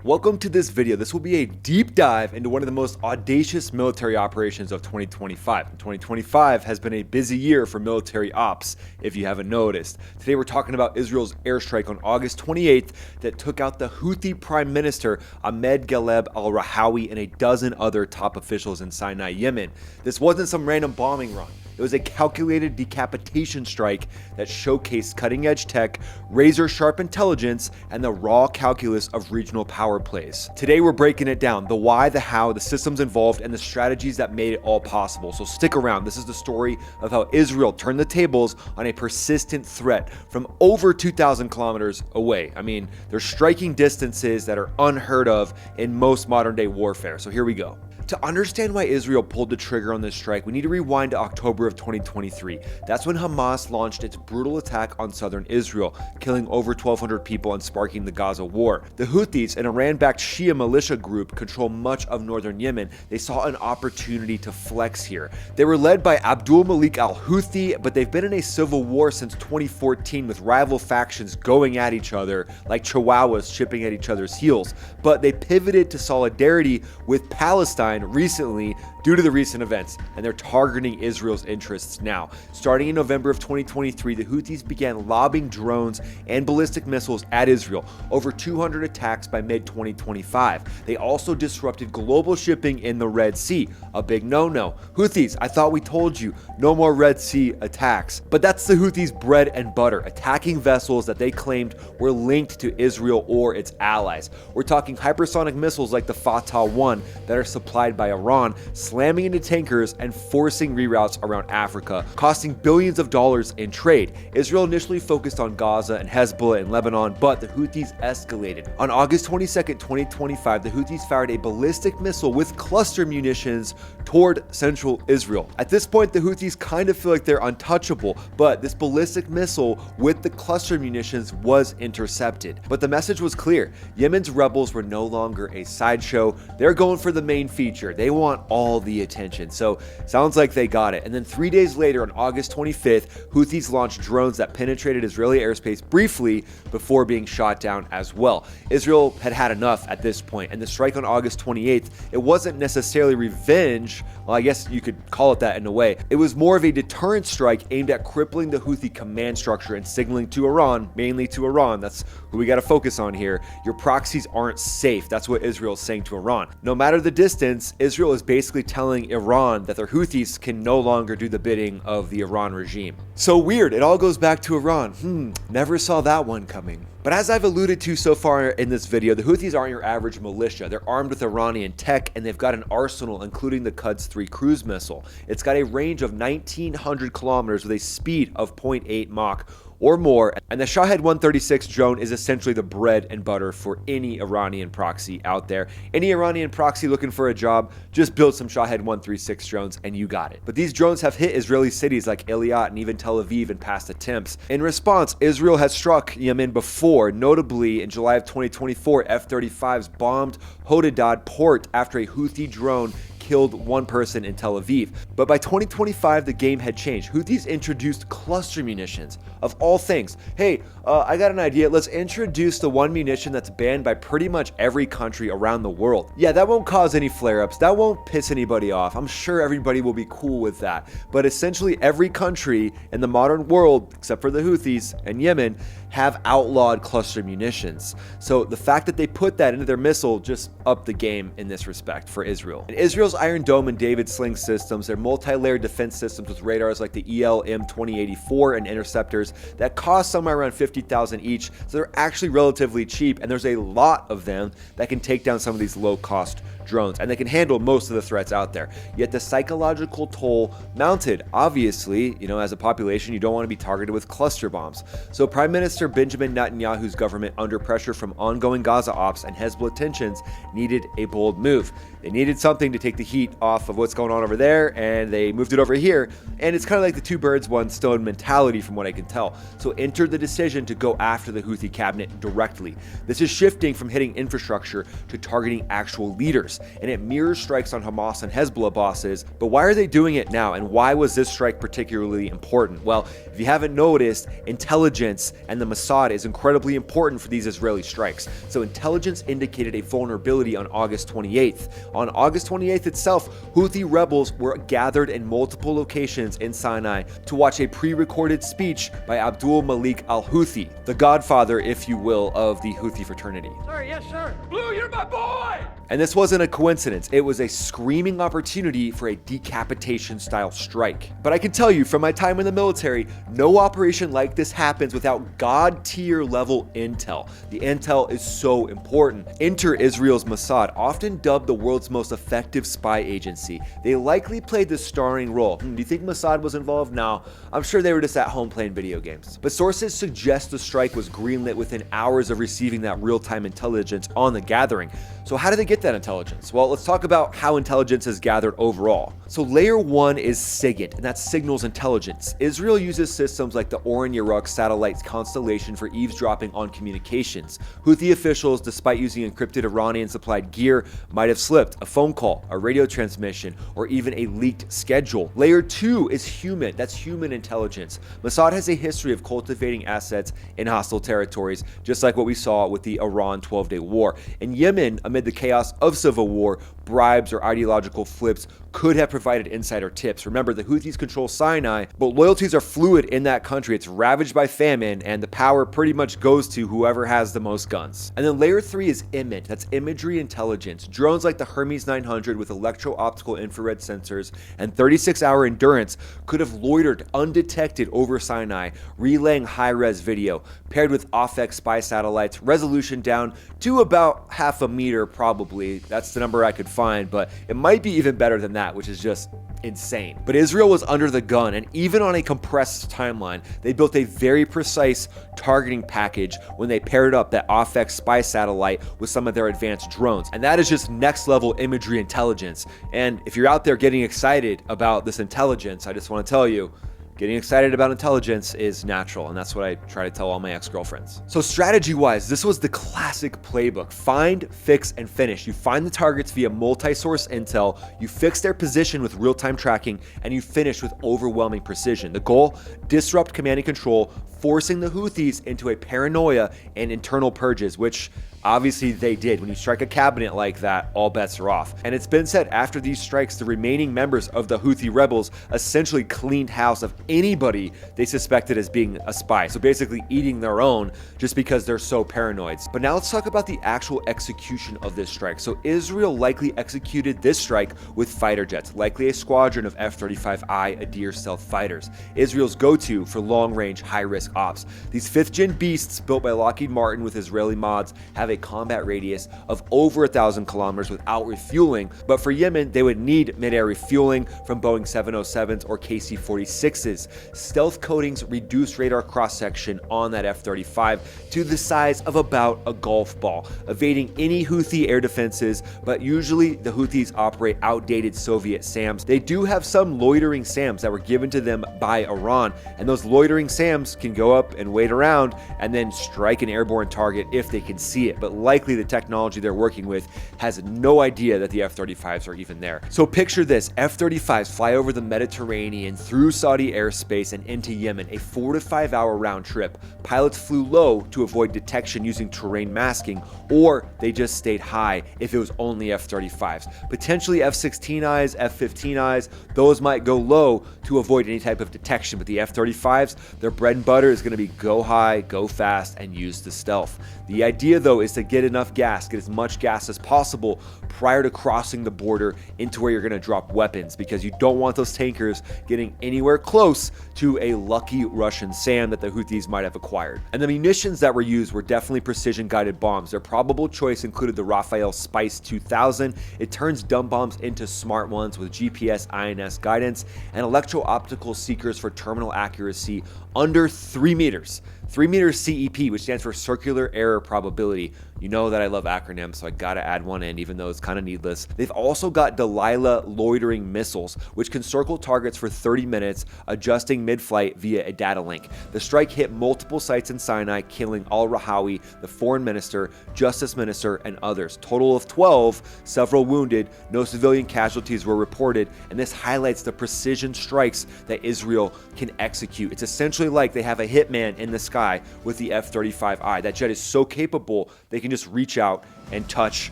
Welcome to this video. This will be a deep dive into one of the most audacious military operations of 2025. 2025 has been a busy year for military ops, if you haven't noticed. Today we're talking about Israel's airstrike on August 28th that took out the Houthi Prime Minister Ahmed Galeb al-Rahawi and a dozen other top officials in Sanaa, Yemen. This wasn't some random bombing run. It was a calculated decapitation strike that showcased cutting-edge tech, razor-sharp intelligence, and the raw calculus of regional power plays. Today we're breaking it down, the why, the how, the systems involved, and the strategies that made it all possible. So stick around. This is the story of how Israel turned the tables on a persistent threat from over 2,000 kilometers away. I mean, they're striking distances that are unheard of in most modern-day warfare. So here we go. To understand why Israel pulled the trigger on this strike, we need to rewind to October of 2023. That's when Hamas launched its brutal attack on southern Israel, killing over 1,200 people and sparking the Gaza war. The Houthis, an Iran-backed Shia militia group, control much of northern Yemen. They saw an opportunity to flex here. They were led by Abdul Malik al-Houthi, but they've been in a civil war since 2014 with rival factions going at each other like chihuahuas chipping at each other's heels. But they pivoted to solidarity with Palestine recently due to the recent events, and they're targeting Israel's interests now. Starting in November of 2023, the Houthis began lobbing drones and ballistic missiles at Israel, over 200 attacks by mid-2025. They also disrupted global shipping in the Red Sea, a big no-no. Houthis, I thought we told you, no more Red Sea attacks. But that's the Houthis' bread and butter, attacking vessels that they claimed were linked to Israel or its allies. We're talking hypersonic missiles like the Fatah 1 that are supplied by Iran, slamming into tankers and forcing reroutes around Africa, costing billions of dollars in trade. Israel initially focused on Gaza and Hezbollah in Lebanon, but the Houthis escalated. On August 22nd, 2025, the Houthis fired a ballistic missile with cluster munitions toward central Israel. At this point, the Houthis kind of feel like they're untouchable, but this ballistic missile with the cluster munitions was intercepted. But the message was clear. Yemen's rebels were no longer a sideshow. They're going for the main feature. They want all the attention. So sounds like they got it. And then 3 days later, on August 25th, Houthis launched drones that penetrated Israeli airspace briefly before being shot down as well. Israel had had enough at this point, and the strike on August 28th, it wasn't necessarily revenge. Well, I guess you could call it that in a way. It was more of a deterrent strike aimed at crippling the Houthi command structure and signaling to Iran, mainly to Iran, that's who we got to focus on here, your proxies aren't safe. That's what Israel is saying to Iran. No matter the distance, Israel is basically telling Iran that their Houthis can no longer do the bidding of the Iran regime. So weird, it all goes back to Iran. Never saw that one coming. But as I've alluded to so far in this video, the Houthis aren't your average militia. They're armed with Iranian tech, and they've got an arsenal including the Quds 3 cruise missile. It's got a range of 1,900 kilometers with a speed of 0.8 Mach or more, and the Shahed 136 drone is essentially the bread and butter for any Iranian proxy out there. Any Iranian proxy looking for a job, just build some Shahed 136 drones and you got it. But these drones have hit Israeli cities like Eilat and even Tel Aviv in past attempts. In response, Israel has struck Yemen before, notably in July of 2024, F-35s bombed Hodeidah port after a Houthi drone killed one person in Tel Aviv. But by 2025, the game had changed. Houthis introduced cluster munitions, of all things. Hey, I got an idea. Let's introduce the one munition that's banned by pretty much every country around the world. Yeah, that won't cause any flare-ups. That won't piss anybody off. I'm sure everybody will be cool with that. But essentially every country in the modern world, except for the Houthis and Yemen, have outlawed cluster munitions. So the fact that they put that into their missile just upped the game in this respect for Israel. And Israel's Iron Dome and David Sling systems, they're multi-layered defense systems with radars like the ELM-2084 and interceptors that cost somewhere around $50,000 each. So they're actually relatively cheap, and there's a lot of them that can take down some of these low-cost drones, and they can handle most of the threats out there. Yet the psychological toll mounted, obviously, as a population, you don't want to be targeted with cluster bombs. So Prime Minister Benjamin Netanyahu's government, under pressure from ongoing Gaza ops and Hezbollah tensions, needed a bold move. They needed something to take the heat off of what's going on over there, and they moved it over here. And it's kind of like the two birds, one stone mentality from what I can tell. So enter the decision to go after the Houthi cabinet directly. This is shifting from hitting infrastructure to targeting actual leaders, and it mirrors strikes on Hamas and Hezbollah bosses. But why are they doing it now, and why was this strike particularly important? Well, if you haven't noticed, intelligence and the Mossad is incredibly important for these Israeli strikes, so intelligence indicated a vulnerability on August 28th. On August 28th itself, Houthi rebels were gathered in multiple locations in Sinai to watch a pre-recorded speech by Abdul Malik al-Houthi, the godfather, if you will, of the Houthi fraternity. Sir, yes, sir. Blue, you're my boy! And this wasn't a coincidence, it was a screaming opportunity for a decapitation-style strike. But I can tell you, from my time in the military, no operation like this happens without god-tier level intel. The intel is so important. Enter Israel's Mossad, often dubbed the world's most effective spy agency. They likely played the starring role. Do you think Mossad was involved? No, I'm sure they were just at home playing video games. But sources suggest the strike was greenlit within hours of receiving that real-time intelligence on the gathering. So how did they get that intelligence? Well, let's talk about how intelligence is gathered overall. So layer 1 is SIGINT, and that's signals intelligence. Israel uses systems like the Orion Yaruk satellite constellation for eavesdropping on communications. Houthi officials, despite using encrypted Iranian-supplied gear, might have slipped a phone call, a radio transmission, or even a leaked schedule. Layer 2 is human. That's human intelligence. Mossad has a history of cultivating assets in hostile territories, just like what we saw with the Iran 12-day war. In Yemen, amid the chaos of civil war, bribes or ideological flips could have provided insider tips. Remember, the Houthis control Sinai, but loyalties are fluid in that country. It's ravaged by famine, and the power pretty much goes to whoever has the most guns. And then layer 3 is IMINT. That's imagery intelligence. Drones like the Hermes 900 with electro-optical infrared sensors and 36-hour endurance could have loitered undetected over Sinai, relaying high-res video, paired with OFX spy satellites, resolution down to about half a meter probably. That's the number I could find, but it might be even better than that, which is just insane. But Israel was under the gun, and even on a compressed timeline, they built a very precise targeting package when they paired up that OFX spy satellite with some of their advanced drones. And that is just next level imagery intelligence. And if you're out there getting excited about this intelligence, I just want to tell you, getting excited about intelligence is natural, and that's what I try to tell all my ex-girlfriends. So strategy-wise, this was the classic playbook. Find, fix, and finish. You find the targets via multi-source intel, you fix their position with real-time tracking, and you finish with overwhelming precision. The goal? Disrupt command and control, forcing the Houthis into a paranoia and internal purges, which obviously they did. When you strike a cabinet like that, all bets are off. And it's been said after these strikes, the remaining members of the Houthi rebels essentially cleaned house of anybody they suspected as being a spy. So basically eating their own just because they're so paranoid. But now let's talk about the actual execution of this strike. So Israel likely executed this strike with fighter jets, likely a squadron of F-35I Adir stealth fighters, Israel's go-to for long-range, high-risk ops. These 5th-gen beasts built by Lockheed Martin with Israeli mods have a combat radius of over 1,000 kilometers without refueling, but for Yemen, they would need mid-air refueling from Boeing 707s or KC-46s. Stealth coatings reduce radar cross-section on that F-35 to the size of about a golf ball, evading any Houthi air defenses, but usually the Houthis operate outdated Soviet SAMs. They do have some loitering SAMs that were given to them by Iran, and those loitering SAMs can go up and wait around and then strike an airborne target if they can see it. But likely the technology they're working with has no idea that the F-35s are even there. So picture this, F-35s fly over the Mediterranean, through Saudi airspace and into Yemen, a 4 to 5 hour round trip. Pilots flew low to avoid detection using terrain masking, or they just stayed high if it was only F-35s. Potentially F-16Is, F-15Is, those might go low to avoid any type of detection, but the F-35s, their bread and butter is going to be go high, go fast, and use the stealth. The idea though is to get enough gas, get as much gas as possible prior to crossing the border into where you're going to drop weapons, because you don't want those tankers getting anywhere close to a lucky Russian SAM that the Houthis might have acquired. And the munitions that were used were definitely precision guided bombs. Their probable choice included the Rafael Spice 2000. It turns dumb bombs into smart ones with GPS INS guidance and electro-optical seekers for terminal accuracy under 3 meters. 3 meters CEP, which stands for circular error probability. You know that I love acronyms, so I gotta add one in, even though it's kind of needless. They've also got Delilah loitering missiles, which can circle targets for 30 minutes, adjusting mid-flight via a data link. The strike hit multiple sites in Sinai, killing al-Rahawi, the foreign minister, justice minister, and others. Total of 12, several wounded, no civilian casualties were reported, and this highlights the precision strikes that Israel can execute. It's essentially like they have a hitman in the sky sky with the F-35I. That jet is so capable, they can just reach out and touch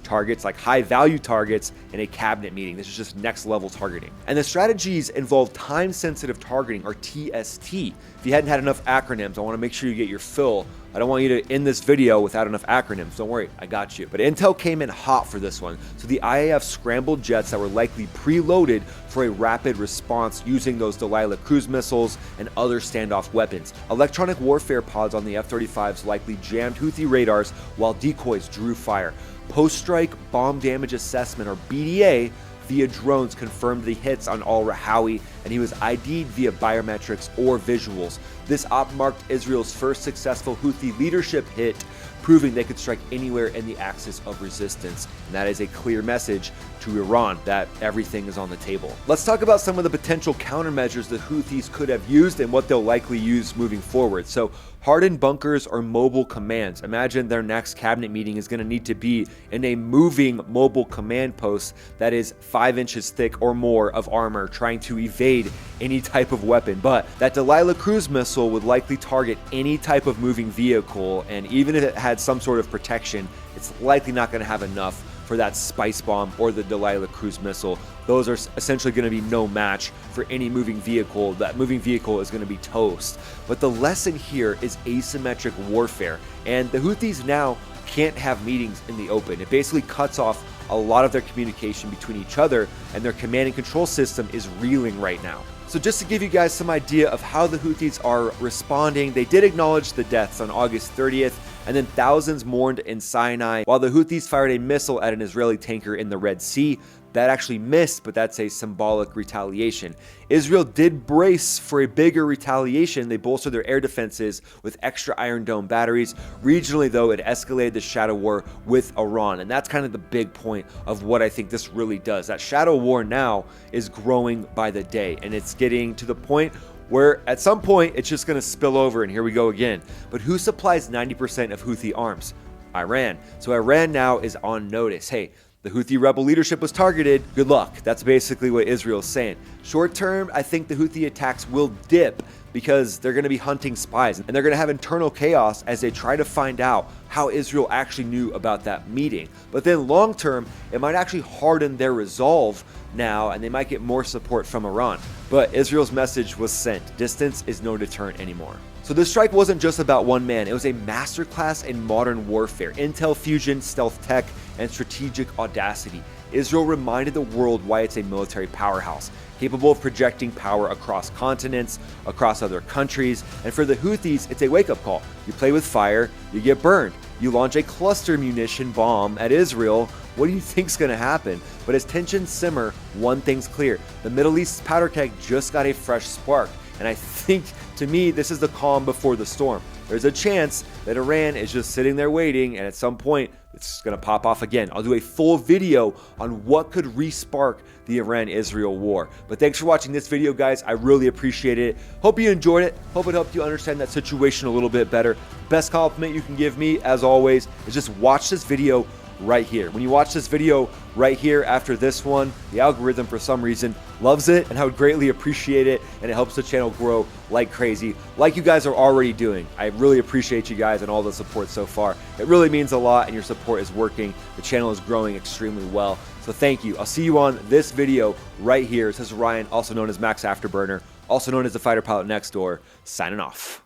targets, like high-value targets, in a cabinet meeting. This is just next-level targeting. And the strategies involve time-sensitive targeting, or TST. If you hadn't had enough acronyms, I want to make sure you get your fill. I don't want you to end this video without enough acronyms. Don't worry, I got you. But Intel came in hot for this one. So the IAF scrambled jets that were likely preloaded for a rapid response using those Delilah cruise missiles and other standoff weapons. Electronic warfare pods on the F-35s likely jammed Houthi radars while decoys drew fire. Post-strike bomb damage assessment, or BDA, via drones confirmed the hits on al-Rahawi, and he was ID'd via biometrics or visuals. This op marked Israel's first successful Houthi leadership hit, proving they could strike anywhere in the axis of resistance. And that is a clear message to Iran that everything is on the table. Let's talk about some of the potential countermeasures the Houthis could have used and what they'll likely use moving forward. So, hardened bunkers or mobile commands. Imagine their next cabinet meeting is going to need to be in a moving mobile command post that is 5 inches thick or more of armor, trying to evade any type of weapon. But that Delilah cruise missile would likely target any type of moving vehicle, and even if it had some sort of protection, it's likely not going to have enough for that spice bomb or the Delilah cruise missile. Those are essentially going to be no match for any moving vehicle. That moving vehicle is going to be toast. But the lesson here is asymmetric warfare, and the Houthis now can't have meetings in the open. It basically cuts off a lot of their communication between each other, and their command and control system is reeling right now. So just to give you guys some idea of how the Houthis are responding, they did acknowledge the deaths on August 30th, and then thousands mourned in Sinai, while the Houthis fired a missile at an Israeli tanker in the Red Sea. That actually missed, but that's a symbolic retaliation. Israel did brace for a bigger retaliation. They bolstered their air defenses with extra Iron Dome batteries. Regionally, though, it escalated the shadow war with Iran, and that's kind of the big point of what I think this really does. That shadow war now is growing by the day, and it's getting to the point where at some point it's just going to spill over, and here we go again. But who supplies 90% of Houthi arms? Iran. So Iran now is on notice. Hey, the Houthi rebel leadership was targeted. Good luck. That's basically what Israel's saying. Short term, I think the Houthi attacks will dip because they're going to be hunting spies, and they're going to have internal chaos as they try to find out how Israel actually knew about that meeting. But then long term, it might actually harden their resolve now, and they might get more support from Iran. But Israel's message was sent. Distance is no deterrent anymore. So this strike wasn't just about one man. It was a masterclass in modern warfare, intel fusion, stealth tech, and strategic audacity. Israel reminded the world why it's a military powerhouse, capable of projecting power across continents, across other countries. And for the Houthis, it's a wake-up call. You play with fire, you get burned. You launch a cluster munition bomb at Israel, what do you think's going to happen? But as tensions simmer, one thing's clear. The Middle East's powder keg just got a fresh spark. And I think, to me, this is the calm before the storm. There's a chance that Iran is just sitting there waiting, and at some point, it's going to pop off again. I'll do a full video on what could re-spark the Iran-Israel war. But thanks for watching this video, guys. I really appreciate it. Hope you enjoyed it. Hope it helped you understand that situation a little bit better. Best compliment you can give me, as always, is just watch this video right here. When you watch this video right here after this one, the algorithm for some reason loves it, and I would greatly appreciate it, and it helps the channel grow like crazy, like you guys are already doing. I really appreciate you guys and all the support so far. It really means a lot, and your support is working. The channel is growing extremely well, so thank you. I'll see you on this video right here. This is Ryan, also known as Max Afterburner, also known as the fighter pilot next door, signing off.